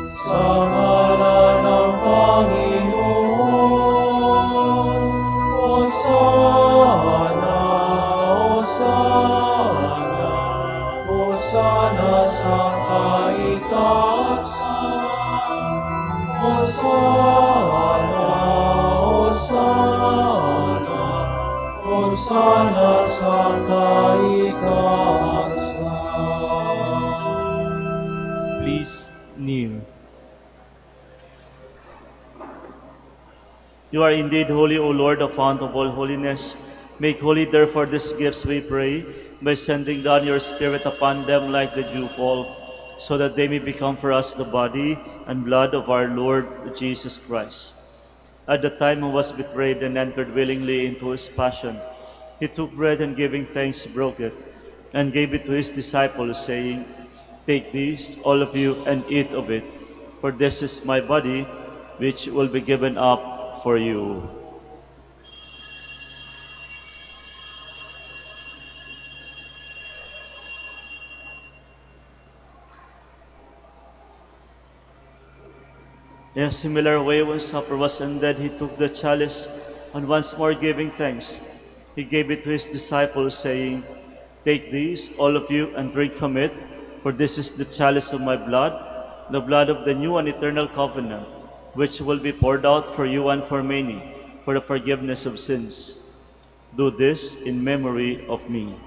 sa ngalan ng Panginoon. Hosana, Hosana, Hosana sa kaitaasan. Hosana, Hosana, Hosana sa kaitaasan. Please kneel. You are indeed holy, O Lord, the fount of all holiness. Make holy, therefore, these gifts, we pray, by sending down your Spirit upon them like the dewfall, so that they may become for us the body and blood of our Lord Jesus Christ. At the time he was betrayed and entered willingly into his passion, he took bread and giving thanks, broke it, and gave it to his disciples, saying, "Take this, all of you, and eat of it, for this is my body, which will be given up for you." In a similar way, when supper was ended, he took the chalice, and once more giving thanks, he gave it to his disciples, saying, "Take this, all of you, and drink from it, for this is the chalice of my blood, the blood of the new and eternal covenant, which will be poured out for you and for many, for the forgiveness of sins. Do this in memory of me."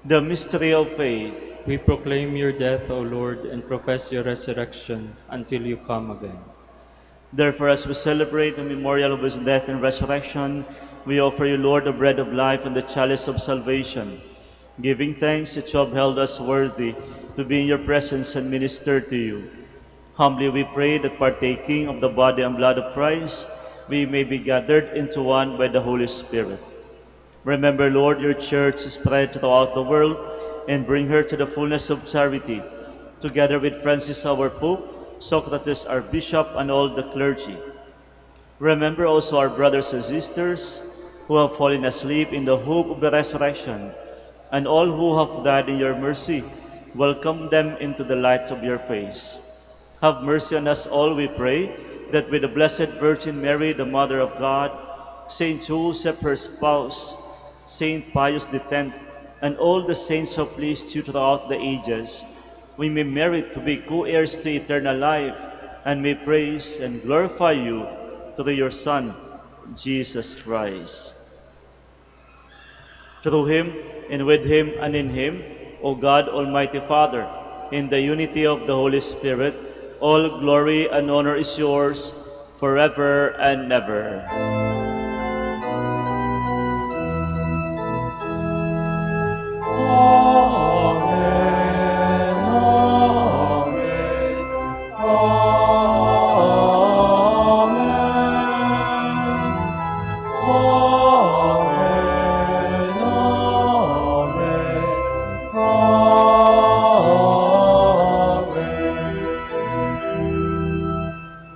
The mystery of faith. We proclaim your death, O Lord, and profess your resurrection until you come again. Therefore, as we celebrate the memorial of his death and resurrection, we offer you, Lord, the bread of life and the chalice of salvation, giving thanks that you have held us worthy to be in your presence and minister to you. Humbly we pray that partaking of the body and blood of Christ, we may be gathered into one by the Holy Spirit. Remember, Lord, your church spread throughout the world, and bring her to the fullness of charity, together with Francis our Pope, Socrates our Bishop, and all the clergy. Remember also our brothers and sisters who have fallen asleep in the hope of the resurrection, and all who have died in your mercy. Welcome them into the light of your face. Have mercy on us all, we pray, that with the Blessed Virgin Mary, the Mother of God, Saint Joseph, her spouse, Saint Pius X, and all the saints who pleased you throughout the ages, we may merit to be co-heirs to eternal life, and may praise and glorify you through your Son, Jesus Christ. Through him, and with him, and in him, O God, Almighty Father, in the unity of the Holy Spirit, all glory and honor is yours forever and ever.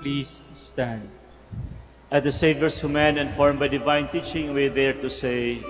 Please stand. At the Savior's command and formed by divine teaching, we dare to say,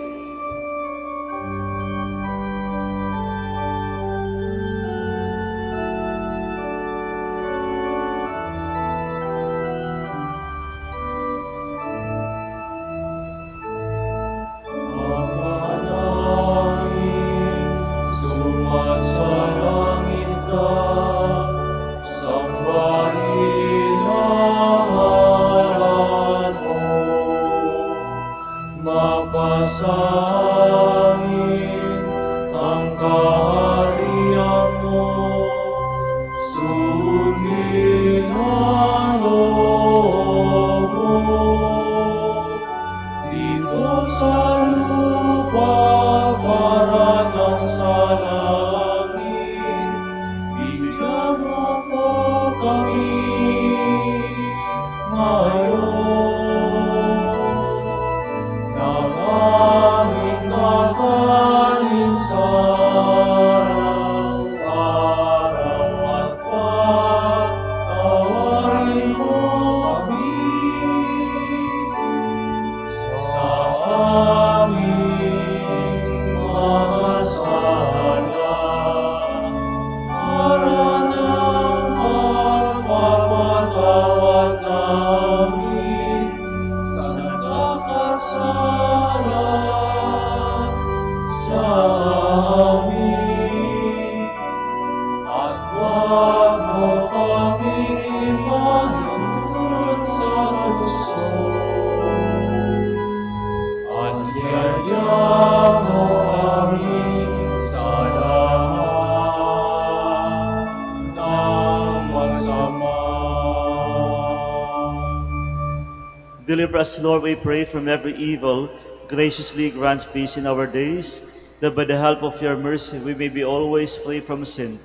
deliver us, Lord, we pray, from every evil. Graciously grant peace in our days, that by the help of your mercy we may be always free from sin,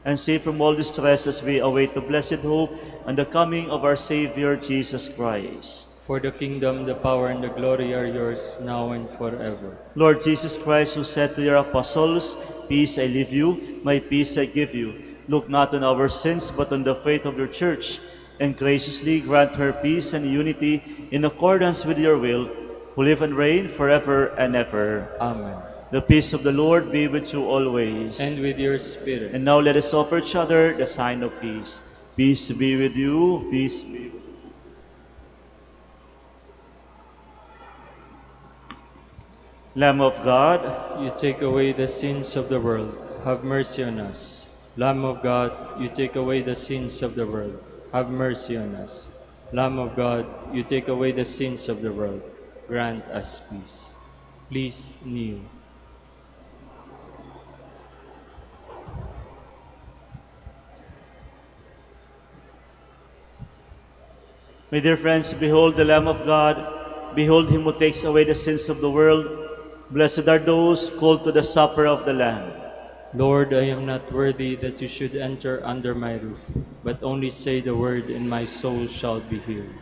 and safe from all distress as we await the blessed hope and the coming of our Savior, Jesus Christ. For the kingdom, the power, and the glory are yours, now and forever. Lord Jesus Christ, who said to your apostles, "Peace I leave you, my peace I give you," look not on our sins, but on the faith of your church, and graciously grant her peace and unity in accordance with your will, who live and reign forever and ever. Amen. The peace of the Lord be with you always. And with your spirit. And now let us offer each other the sign of peace. Peace be with you. Peace be with you. Lamb of God, You take away the sins of the world, have mercy on us. Lamb of God, you take away the sins of the world, have mercy on us. Lamb of God, you take away the sins of the world, grant us peace. Please kneel. my dear friends, behold the Lamb of God. Behold him who takes away the sins of the world. Blessed are those called to the supper of the Lamb. Lord, I am not worthy that you should enter under my roof, but only say the word, and my soul shall be healed.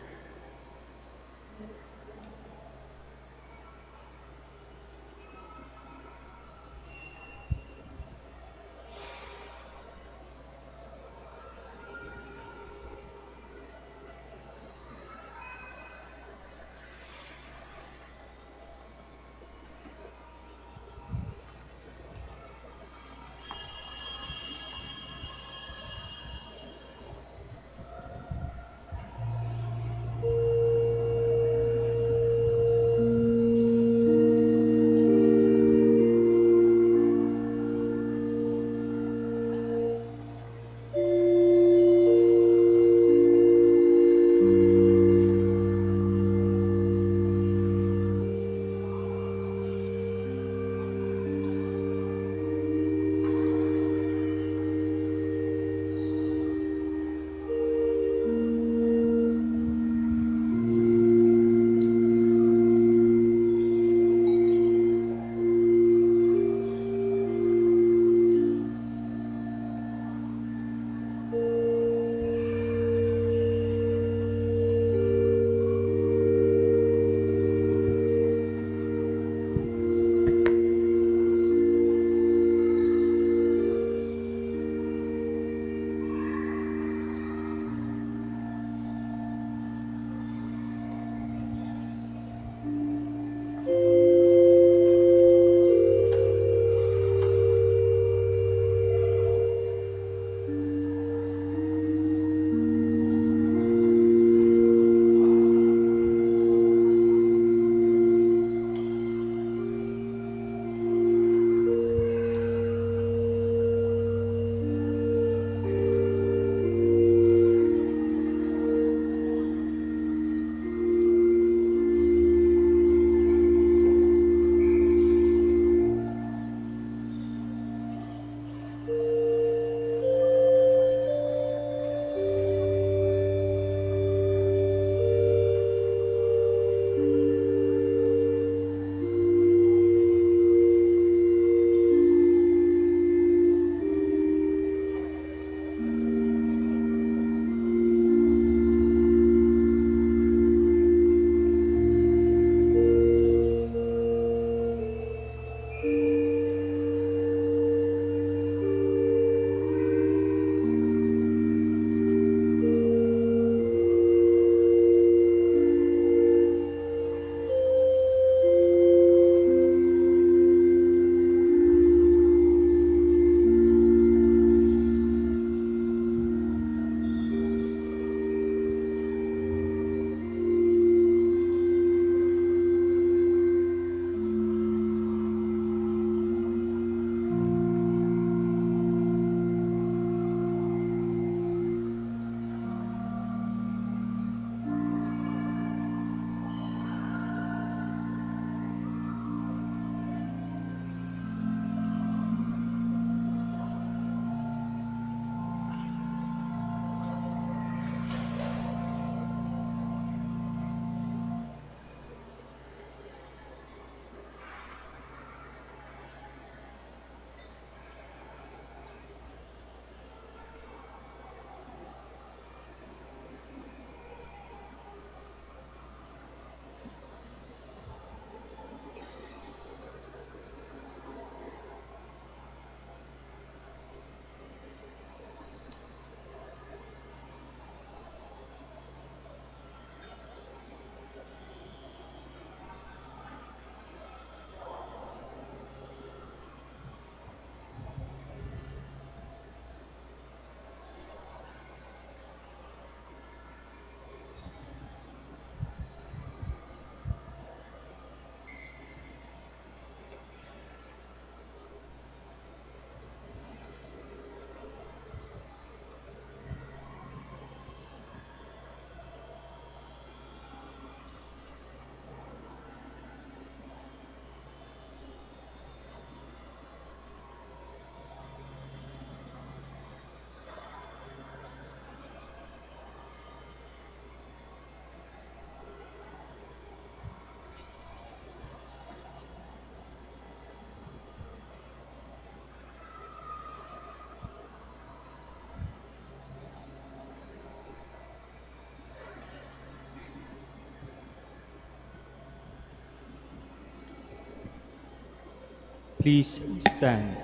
Please stand.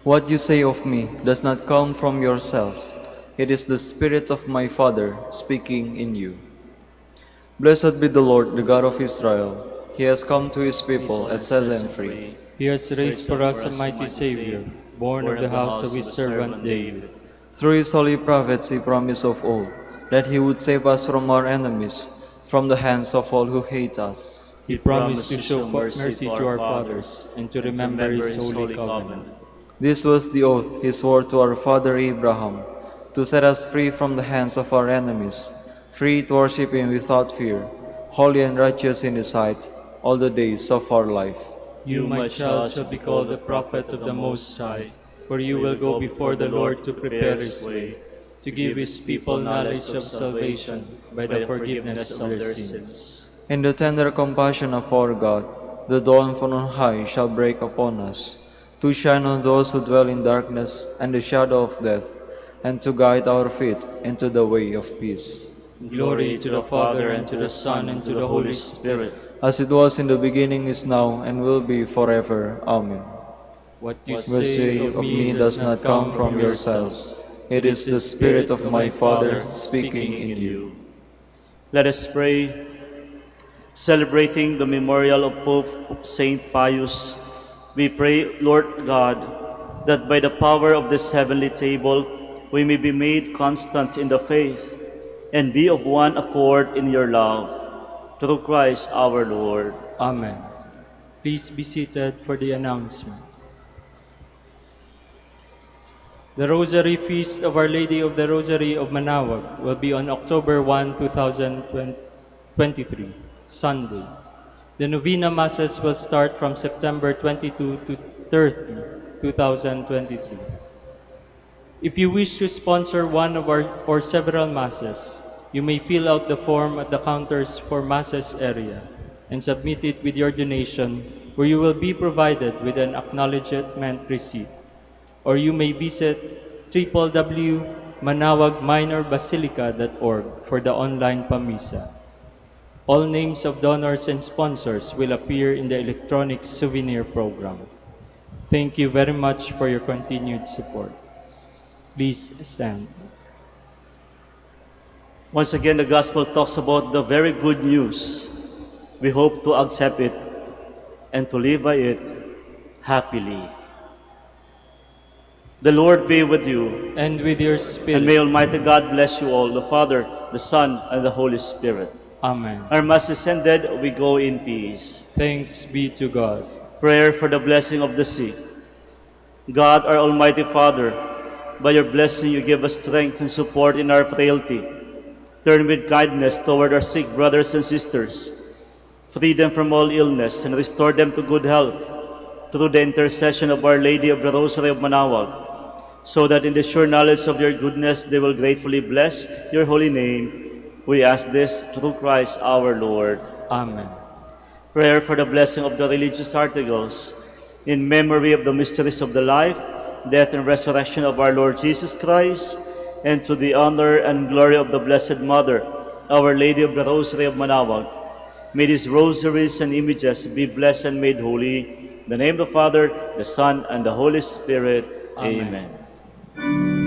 What you say of me does not come from yourselves. It is the Spirit of my Father speaking in you. Blessed be the Lord, the God of Israel. He has come to his people and set them free. He has raised for us a mighty Savior, born of the house of his servant David. Through his holy prophets he promised of old that he would save us from our enemies, from the hands of all who hate us. He promised to show mercy to our fathers and to remember his holy covenant. This was the oath he swore to our father Abraham, to set us free from the hands of our enemies, free to worship him without fear, holy and righteous in his sight, all the days of our life. You, my child, shall be called the prophet of the Most High, for you will go before the Lord to prepare his way, to give his people knowledge of salvation by the forgiveness of their sins. In the tender compassion of our God, the dawn from on high shall break upon us, to shine on those who dwell in darkness and the shadow of death, and to guide our feet into the way of peace. Glory to the Father, and to the Son, and to the Holy Spirit, as it was in the beginning, is now, and will be forever. Amen. what you What say of me does not come from yourselves. It is the Spirit of my Father speaking in you. Let us pray. Celebrating the memorial of Pope Saint Pius, we pray, Lord God, that by the power of this heavenly table we may be made constant in the faith and be of one accord in your love. Through Christ our Lord. Amen. Please be seated for the announcement. The Rosary Feast of Our Lady of the Rosary of Manaoag will be on October 1, 2023, Sunday. The Novena Masses will start from September 22 to 30, 2023. If you wish to sponsor one of our or several Masses, you may fill out the form at the counters for Masses area and submit it with your donation, where you will be provided with an acknowledgement receipt. Or you may visit www.manawagminorbasilica.org for the online Pamisa. All names of donors and sponsors will appear in the electronic souvenir program. Thank you very much for your continued support. Please stand. Once again, the Gospel talks about the very good news. We hope to accept it and to live by it happily. The Lord be with you, And with your and may spirit. Almighty God bless you all, the Father, the Son, and the Holy Spirit. Amen. Our Mass is ended, we go in peace. Thanks be to God. Prayer for the blessing of the sick. God, our Almighty Father, by your blessing you give us strength and support in our frailty. Turn with kindness toward our sick brothers and sisters. Free them from all illness and restore them to good health through the intercession of Our Lady of the Rosary of Manaoag, so that in the sure knowledge of your goodness they will gratefully bless your holy name. We ask this through Christ our Lord. Amen. Prayer for the blessing of the religious articles in memory of the mysteries of the life, death, and resurrection of our Lord Jesus Christ, and to the honor and glory of the Blessed Mother, Our Lady of the Rosary of Manaoag. May these rosaries and images be blessed and made holy. In the name of the Father, the Son, and the Holy Spirit. Amen. Amen. Amen.